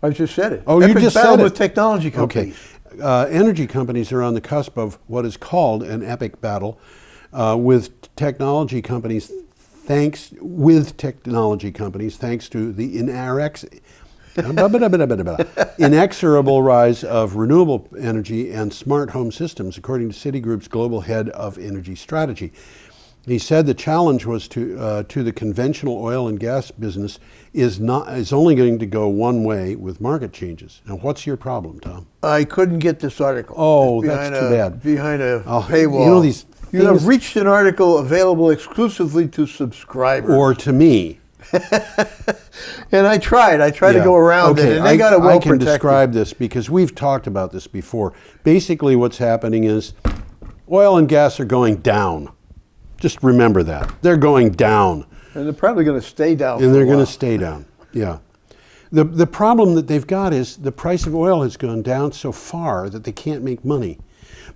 I just said it. Oh, epic you just battle said it. with technology companies. Okay. Energy companies are on the cusp of what is called an epic battle with technology companies, thanks to the inexorable rise of renewable energy and smart home systems, according to Citigroup's global head of energy strategy. He said the challenge was to the conventional oil and gas business is only going to go one way with market changes. Now, what's your problem, Tom? I couldn't get this article. Oh, that's too bad. Behind a paywall. You know these things, you have reached an article available exclusively to subscribers. Or to me. And I tried to go around it, and they got it well protected. I can describe this because we've talked about this before. Basically, what's happening is oil and gas are going down. Just remember that. They're going down. And they're probably going to stay down. And they're going to stay down, yeah. The problem that they've got is the price of oil has gone down so far that they can't make money.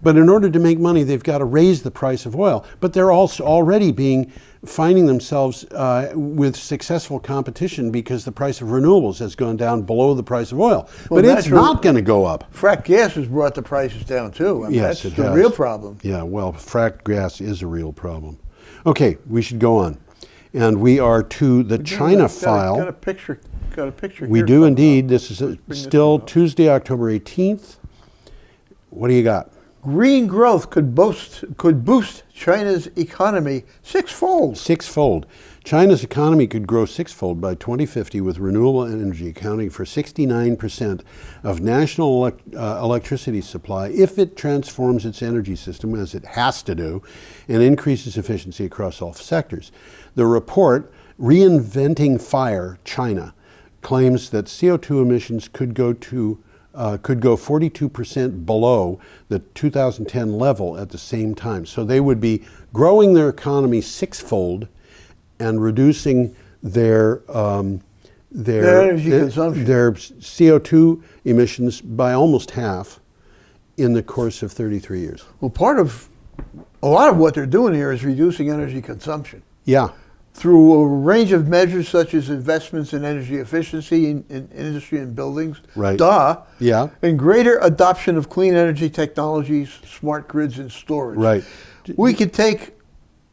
But in order to make money, they've got to raise the price of oil. But they're also already finding themselves with successful competition because the price of renewables has gone down below the price of oil. Well, but it's not going to go up. Fracked gas has brought the prices down too. I mean, yes, that's the real problem. Yeah, well, fracked gas is a real problem. Okay, we should go on. And we are to the China file. Got a picture we here. do indeed. This is still Tuesday, October 18th. What do you got? Green growth could boost China's economy sixfold. Sixfold. China's economy could grow sixfold by 2050 with renewable energy accounting for 69% of national electricity supply if it transforms its energy system, as it has to do, and increases efficiency across all sectors. The report, Reinventing Fire China, claims that CO2 emissions could go 42% below the 2010 level at the same time. So they would be growing their economy sixfold and reducing their energy consumption, their CO2 emissions by almost half in the course of 33 years. Well, a lot of what they're doing here is reducing energy consumption. Yeah. Through a range of measures such as investments in energy efficiency in industry and buildings, right. Yeah, and greater adoption of clean energy technologies, smart grids, and storage. Right. We could take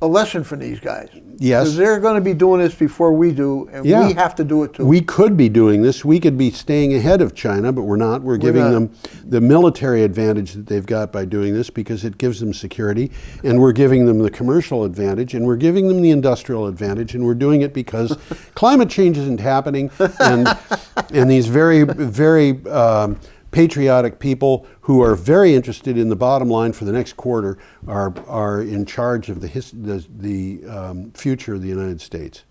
a lesson from these guys. Yes. Because they're going to be doing this before we do, and we have to do it too. We could be doing this. We could be staying ahead of China, but we're not. We're giving them the military advantage that they've got by doing this because it gives them security, and we're giving them the commercial advantage, and we're giving them the industrial advantage, and we're doing it because climate change isn't happening, and these very, very patriotic people who are very interested in the bottom line for the next quarter are in charge of the future of the United States.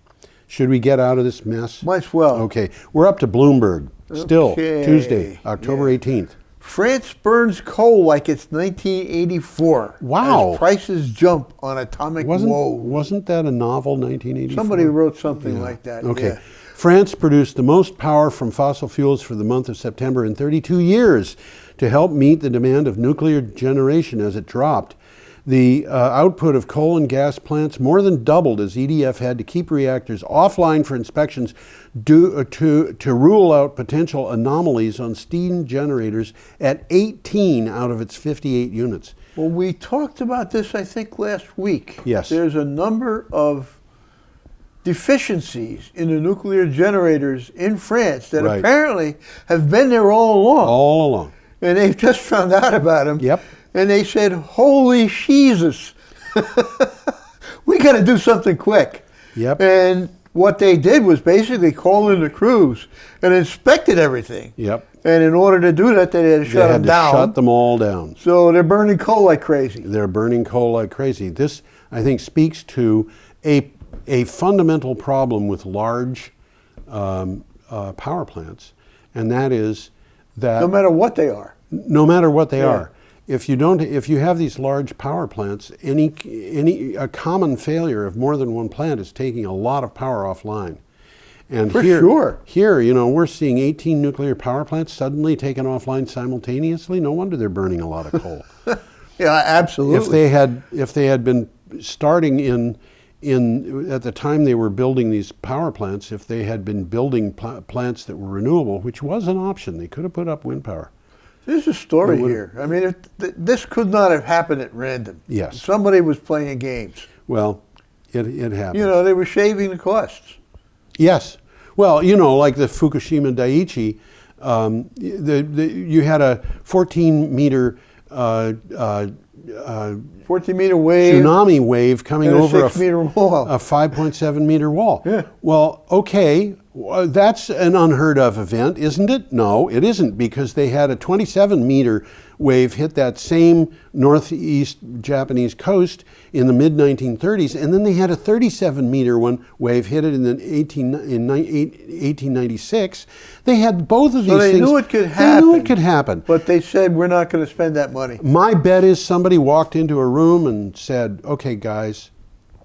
Should we get out of this mess? Might as well. Okay, we're up to Bloomberg. Still Tuesday, October 18th. France burns coal like it's 1984. Wow. As prices jump on atomic woes. Wasn't that a novel, 1984? Somebody wrote something like that. Okay. Yeah. France produced the most power from fossil fuels for the month of September in 32 years to help meet the demand of nuclear generation as it dropped. The output of coal and gas plants more than doubled as EDF had to keep reactors offline for inspections to rule out potential anomalies on steam generators at 18 out of its 58 units. Well, we talked about this, I think, last week. Yes. There's a number of deficiencies in the nuclear generators in France that Right. apparently have been there all along. All along. And they've just found out about them. Yep. And they said, holy Jesus, we got to do something quick. Yep. And what they did was basically call in the crews and inspected everything. Yep. And in order to do that, they had to shut them down. Shut them all down. So they're burning coal like crazy. They're burning coal like crazy. This, I think, speaks to a fundamental problem with large power plants, and that is that No matter what they are. no matter what they are, if you have these large power plants, a common failure of more than one plant is taking a lot of power offline. And For here, sure. Here, we're seeing 18 nuclear power plants suddenly taken offline simultaneously. No wonder they're burning a lot of coal. Yeah, absolutely. If they had been starting in at the time they were building these power plants, if they had been building plants that were renewable, which was an option, they could have put up wind power. There's a story here. I mean, this could not have happened at random. Yes. Somebody was playing games. Well, it happened. They were shaving the costs. Yes. Well, like the Fukushima Daiichi, you had a 14-meter 14-meter wave. tsunami wave coming and over a 6-meter wall. a 5.7-meter wall. Yeah. Well, okay, that's an unheard of event, isn't it? No, it isn't, because they had a 27-meter wave hit that same northeast Japanese coast in the mid-1930s, and then they had a 37-meter wave hit it in 1896. They had both of these So they things. knew it could happen. They knew it could happen. But they said, we're not going to spend that money. My bet is somebody walked into a room and said, okay, guys,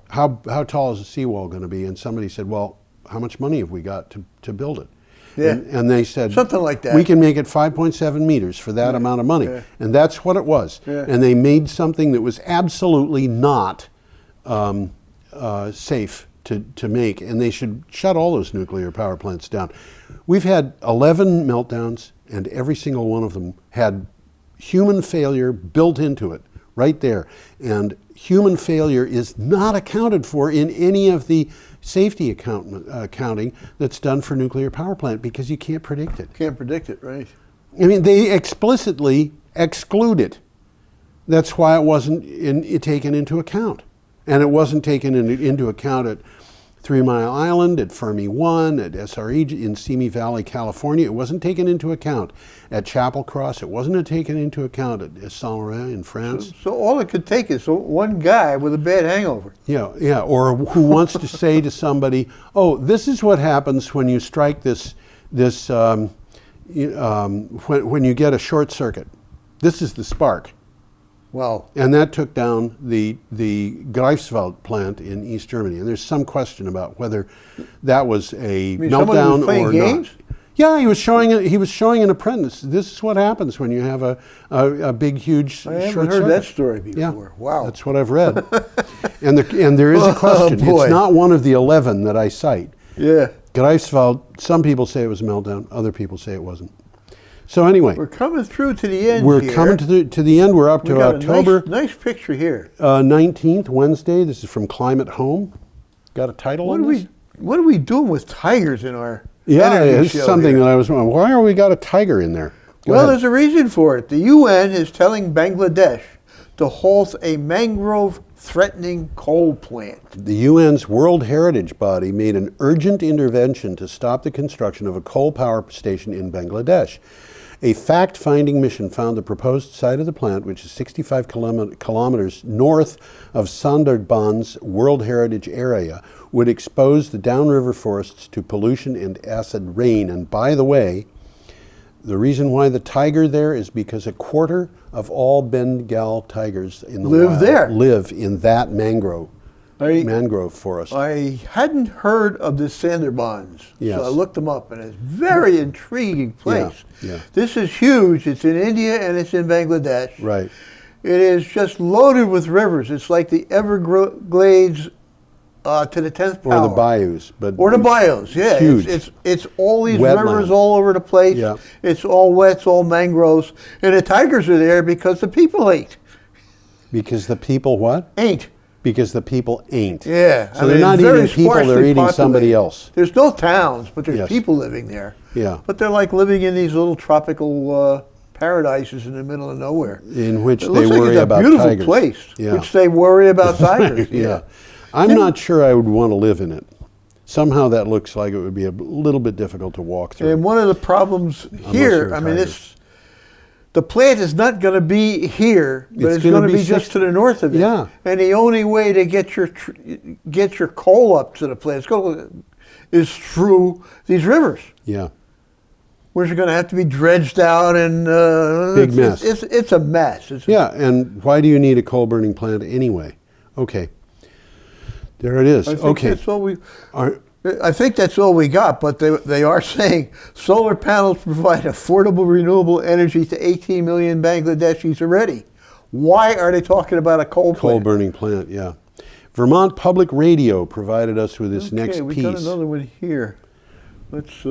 how tall is the seawall going to be? And somebody said, well, how much money have we got to build it? Yeah. And they said, something like that. We can make it 5.7 meters for that amount of money. Yeah. And that's what it was. Yeah. And they made something that was absolutely not safe to make. And they should shut all those nuclear power plants down. We've had 11 meltdowns, and every single one of them had human failure built into it, right there. And human failure is not accounted for in any of the safety accounting that's done for nuclear power plant, because you can't predict it. Can't predict it, right? I mean, they explicitly exclude it. That's why it wasn't taken into account. And it wasn't taken into account at 3 Mile Island, at Fermi 1, at SRE in Simi Valley, California. It wasn't taken into account at Chapel Cross. It wasn't taken into account at SolarReserve in France. So all it could take is one guy with a bad hangover. Yeah, or who wants to say to somebody, oh, this is what happens when you strike when you get a short circuit. This is the spark. Well, And that took down the Greifswald plant in East Germany. And there's some question about whether that was a meltdown or games? not. Yeah, he was showing an apprentice. This is what happens when you have a big, huge I haven't short heard circuit. that story before. Yeah, Wow. that's what I've read. and there is a question. boy. It's not one of the 11 that I cite. Yeah. Greifswald, some people say it was a meltdown. Other people say it wasn't. So anyway, We're coming through to the end we're here. coming to the end. We're up We to got October a nice picture here. 19th, Wednesday. This is from Climate Home. Got a title on this? What are we doing with tigers in our Yeah, energy it's show something here? that I was wondering. Why are we got a tiger in there? Go Well, ahead. there's a reason for it. The UN is telling Bangladesh to halt a mangrove-threatening coal plant. The UN's World Heritage Body made an urgent intervention to stop the construction of a coal power station in Bangladesh. A fact-finding mission found the proposed site of the plant, which is 65 kilometers north of Sundarban's World Heritage Area, would expose the downriver forests to pollution and acid rain. And by the way, The reason why the tiger there is because a quarter of all Bengal tigers in the Live wild there. live in that mangrove forest. I hadn't heard of the Sanderbans, Yes. so I looked them up, and it's a very intriguing place. yeah. This is huge. It's in India and it's in Bangladesh. Right. It is just loaded with rivers. It's like the Everglades to the 10th power. Or the bayous. Or the bayous, yeah. Huge. It's all these Wetland. rivers all over the place. Yeah. It's all wet, it's all mangroves. And the tigers are there because the people ain't. Because the people what? Ain't. Because the people ain't. Yeah. So they're not very eating people, they're sparsely eating somebody populated. else. There's no towns, but there's Yes. people living there. Yeah. But they're like living in these little tropical paradises in the middle of nowhere. In which It they looks like worry it's a about beautiful tigers. place, Yeah. which they worry about tigers. Yeah. I'm not sure I would want to live in it. Somehow that looks like it would be a little bit difficult to walk through. And one of the problems you're here, a I mean, tiger. the plant is not going to be here, but it's gonna going to be be just six- to the north of it. Yeah. And the only way to get your coal up to the plant is through these rivers, Yeah. which are going to have to be dredged out, and Big mess. It's a mess. Yeah, and why do you need a coal burning plant anyway? Okay. There it is. I think Okay. that's all we. Are- I think that's all we got, but they are saying solar panels provide affordable renewable energy to 18 million Bangladeshis already. Why are they talking about a coal plant? burning plant, yeah. Vermont Public Radio provided us with this next we piece. got another one here. Let's.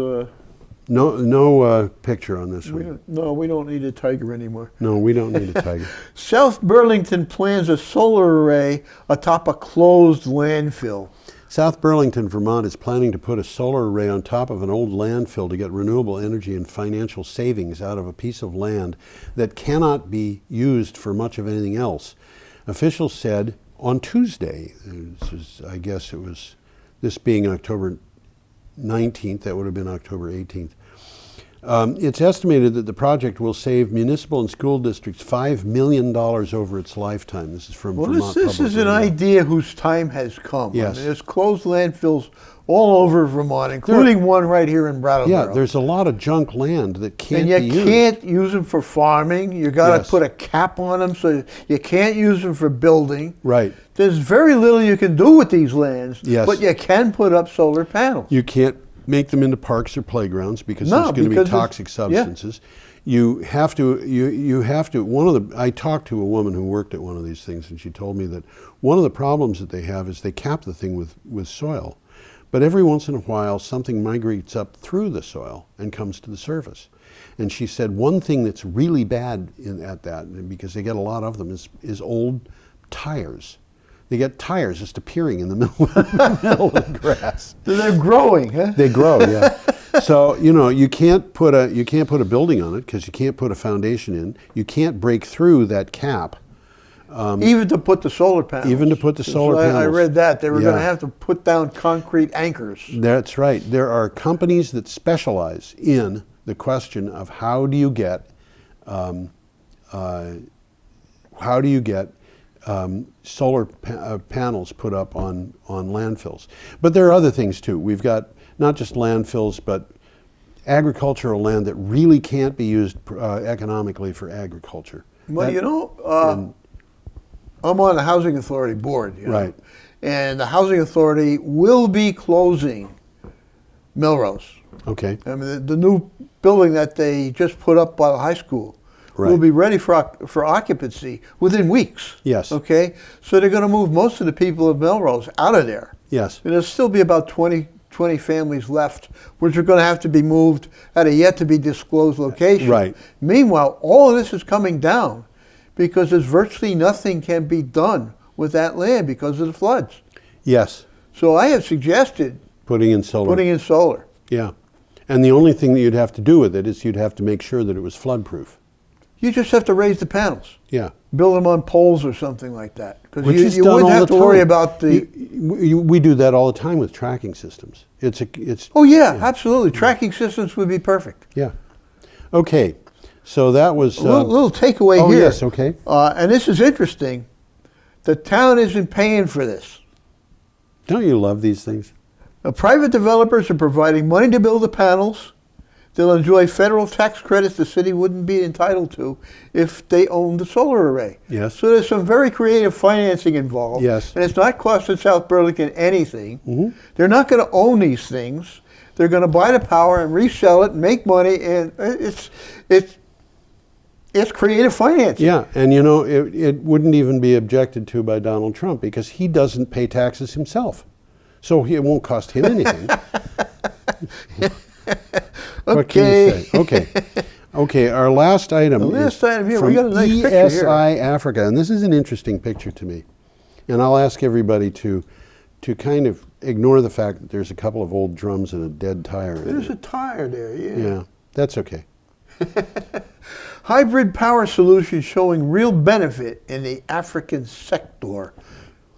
No picture on this one. We don't need a tiger anymore. No, we don't need a tiger. South Burlington plans a solar array atop a closed landfill. South Burlington, Vermont is planning to put a solar array on top of an old landfill to get renewable energy and financial savings out of a piece of land that cannot be used for much of anything else. Officials said on Tuesday, I guess it was, this being October 19th, that would have been October 18th. It's estimated that the project will save municipal and school districts $5 million over its lifetime. This is from Vermont This Public is an Radio. idea whose time has come. Yes. I mean, there's closed landfills all over Vermont, including one right here in Brattleboro. Yeah, there's a lot of junk land that can't and be you used. can't use them for farming. You got to Yes. put a cap on them, so you can't use them for building. Right. There's very little you can do with these lands, Yes. but you can put up solar panels. You can't make them into parks or playgrounds because No, there's going to be because toxic substances. You have to. You have to. I talked to a woman who worked at one of these things, and she told me that one of the problems that they have is they cap the thing with soil, but every once in a while something migrates up through the soil and comes to the surface. And she said one thing that's really bad at that, because they get a lot of them, is old tires. They get tires just appearing in the middle of the grass. They're growing, huh? They grow, yeah. So you can't put a building on it because you can't put a foundation in. You can't break through that cap. Even to put the solar panels. Even to put the solar So I panels. read that they were going to Yeah. have to put down concrete anchors. That's right. There are companies that specialize in the question of how do you get solar panels put up on landfills. But there are other things too. We've got not just landfills, but agricultural land that really can't be used economically for agriculture. Well, I'm on the Housing Authority board. Right. And the Housing Authority will be closing Melrose. Okay. I mean, the new building that they just put up by the high school Right. will be ready for occupancy within weeks. Yes. Okay? So they're going to move most of the people of Melrose out of there. Yes. And there'll still be about 20 families left, which are going to have to be moved at a yet-to-be-disclosed location. Right. Meanwhile, all of this is coming down because there's virtually nothing can be done with that land because of the floods. Yes. So I have suggested Putting in solar. Yeah. And the only thing that you'd have to do with it is you'd have to make sure that it was flood-proof. You just have to raise the panels. Yeah. Build them on poles or something like that. Because Which is you done wouldn't all have the to worry time. about the... We do that all the time with tracking systems. Oh, yeah, absolutely. Tracking systems would be perfect. Yeah. Okay. So that was... A little takeaway oh, here. yes, okay. And this is interesting. The town isn't paying for this. Don't you love these things? Private developers are providing money to build the panels. They'll enjoy federal tax credits the city wouldn't be entitled to if they owned the solar array. Yes. So there's some very creative financing involved. Yes. And it's not costing South Burlington anything. Mm-hmm. They're not going to own these things. They're going to buy the power and resell it and make money, and it's creative financing. Yeah, and you know, it wouldn't even be objected to by Donald Trump because he doesn't pay taxes himself. So it won't cost him anything. What can you say? Okay. Okay, our last item is here. from We got a nice picture here. ESI Africa, and this is an interesting picture to me. And I'll ask everybody to kind of ignore the fact that there's a couple of old drums and a dead tire in There's it. a tire there, Yeah, that's okay. Hybrid power solution showing real benefit in the African sector.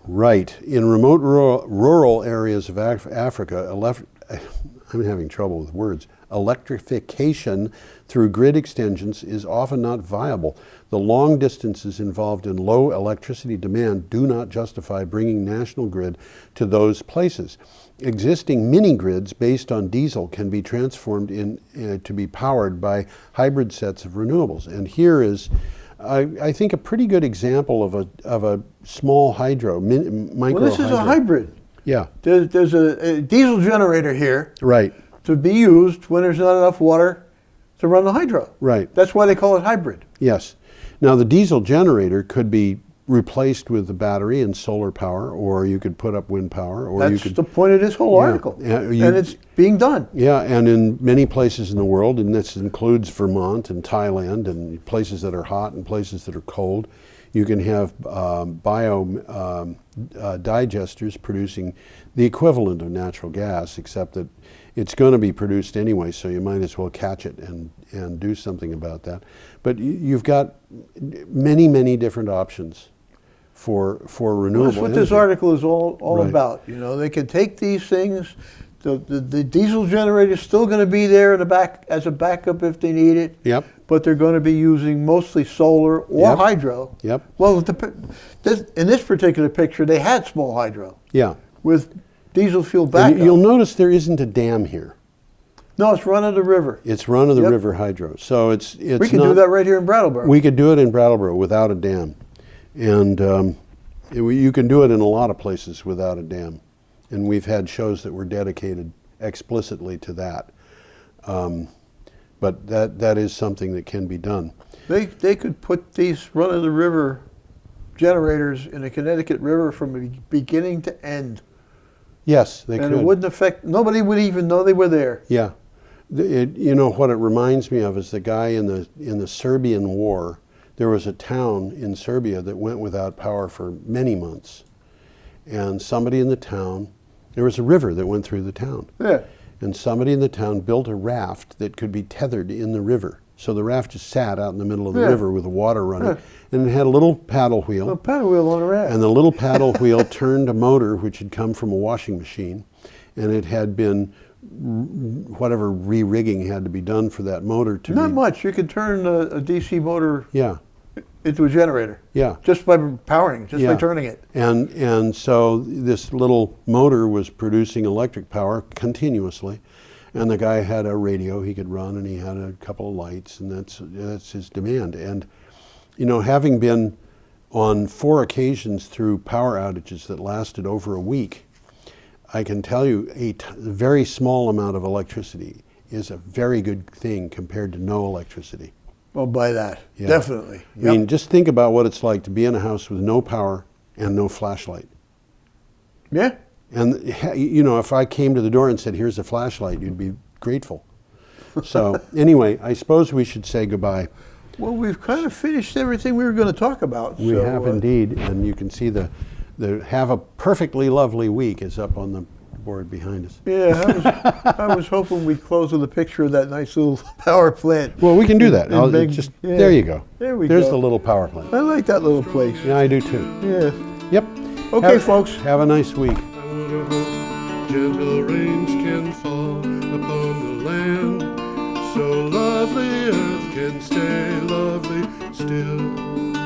Right. In remote rural areas of Africa, I'm having trouble with words. Electrification through grid extensions is often not viable. The long distances involved in low electricity demand do not justify bringing national grid to those places. Existing mini grids based on diesel can be transformed to be powered by hybrid sets of renewables. And here is, I think, a pretty good example of a small hydro, micro. Well, this is a hybrid. Yeah. There's a diesel generator here Right. to be used when there's not enough water to run the hydro. Right. That's why they call it hybrid. Yes. Now the diesel generator could be replaced with the battery and solar power, or you could put up wind power, or That's you could. the point of this whole article. Yeah, and it's being done. Yeah, and in many places in the world, and this includes Vermont and Thailand and places that are hot and places that are cold, you can have digesters producing the equivalent of natural gas, except that it's going to be produced anyway, so you might as well catch it and do something about that. But you've got many, many different options for renewable That's what energy. this article is all Right. about. You know, they can take these things. The diesel generator is still going to be there in the back as a backup if they need it. Yep. But they're going to be using mostly solar or Yep. hydro. Yep. Well, in this particular picture, they had small hydro Yeah. with diesel fuel And backup. you'll notice there isn't a dam here. No, it's run of the river. It's run of the Yep. river hydro. So it's We can not, do that right here in Brattleboro. We could do it in Brattleboro without a dam. And you can do it in a lot of places without a dam. And we've had shows that were dedicated explicitly to that. But that is something that can be done. They could put these run of the river generators in the Connecticut River from beginning to end. Yes, they And could. it wouldn't affect, nobody would even know they were there. Yeah. You know, what it reminds me of is the guy in the Serbian war. There was a town in Serbia that went without power for many months. And somebody in the town, there was a river that went through the town. Yeah. And somebody in the town built a raft that could be tethered in the river. So the raft just sat out in the middle of the Yeah. river with the water running. Yeah. And it had a little paddle wheel. A paddle wheel on a raft. And the little paddle wheel turned a motor which had come from a washing machine. And it had been, whatever re-rigging had to be done for that motor to Not be. much. You could turn a DC motor Yeah, into a generator. yeah. Just by powering it, just by Yeah. turning it. And so this little motor was producing electric power continuously. And the guy had a radio he could run, and he had a couple of lights, and that's his demand. And, you know, having been on 4 occasions through power outages that lasted over a week, I can tell you a very small amount of electricity is a very good thing compared to no electricity. Well, by that, Yeah. definitely. I mean, just think about what it's like to be in a house with no power and no flashlight. Yeah. And, you know, if I came to the door and said, here's a flashlight, you'd be grateful. So anyway, I suppose we should say goodbye. Well, we've kind of finished everything we were going to talk about. We have indeed, and you can see the have a perfectly lovely week is up on the board behind us. Yeah, I was hoping we'd close with a picture of that nice little power plant. Well, we can do that. In big- There yeah. you go. There we There's go. the little power plant. I like that little place. Yeah, I do too. Yeah. Yep. Okay, folks. Have a nice week. I wanna hope gentle rains can fall upon the land, so lovely earth can stay lovely still.